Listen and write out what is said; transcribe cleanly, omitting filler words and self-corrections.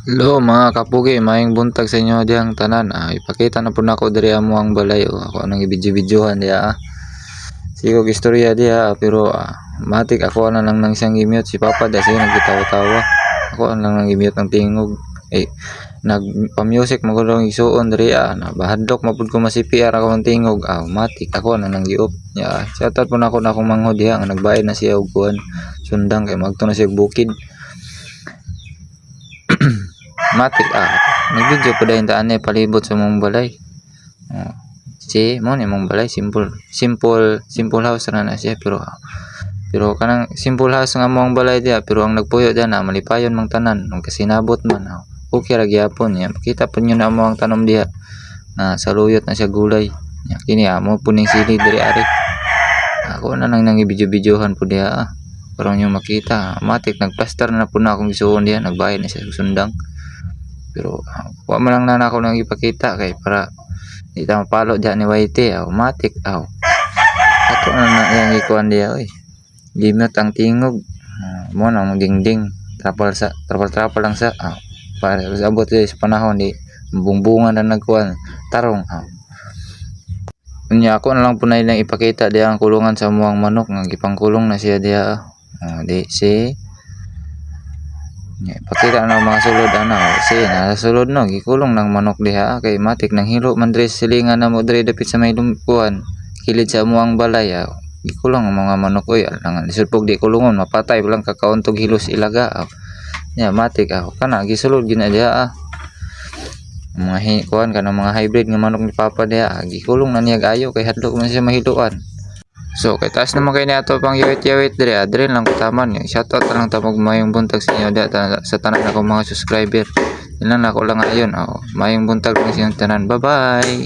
Hello mga kapugi, maayong buntag sa inyo diyang tanan. Ipakita na po nako diri amo ang balay. Ako nang ibidyo-bidyohan diya. Sigog istorya diya pero matik ako na lang nang siyang gimute si Papa dahil siya nagkitawa-tawa. Ako na lang nang gimute ng tingog. Nagpa-music magulong isuon diri na bahadlok mapud ko masipiar ako ng tingog. Matik ako na nang giop. Shoutout po nako na akong manghod diya nga nagbayad na siya og kuan sundang kay magto na siya bukid. Matik nagvideo ko dahil taan palibot sa mong balay. Mo ni mong balay simple house na siya pero kanang simple house nga mong balay dia pero ang nagpuyo diyan na malipayon mang tanan nung kasinabot man okay ra gyapon ya makita pud nyo na mo ang tanom diha na saluyot na siya gulay kini mo puning sili diri ari ako na nang nangibidyo-bidyohan pud diha para nyo makita matik nagplaster na pud na akong gisuon diha nagbayad na siya sundang. Pero wa man lang na ako nang ipakita kay para di ta mapalo diyan ni YT matik ato na yang ikuan dia limit ang tingog mo nang dingding trapal lang sa para abot sa panahon di bungbungan na nagkuan tarong unya ako na lang punay lang ipakita diya ang kulungan sa muang manok nga gipangkulong na siya diya di si pakita na mga sulod nasa sulod no gikulong ng manok diha kay matik nang hilo man diri silingan na mo diri dapit sa may lumpuan kilid sa muang balay gikulong ang mga manok lang lisod pog di kulungon mapatay lang kakauntog hilos ilaga matik kana gisulod gina diha mga kuan kana mga hybrid nga manok ni Papa diha gikulong na niya gayo kay hadlok man siya mahiluan. So kay taas naman kayo na ito pang yawit diri lang kutaman shoutout na lang tamog mayong buntag sa inyo sa tanan ako mga subscriber ilan ako lang ayon mayong buntag sa inyong tanan, bye bye.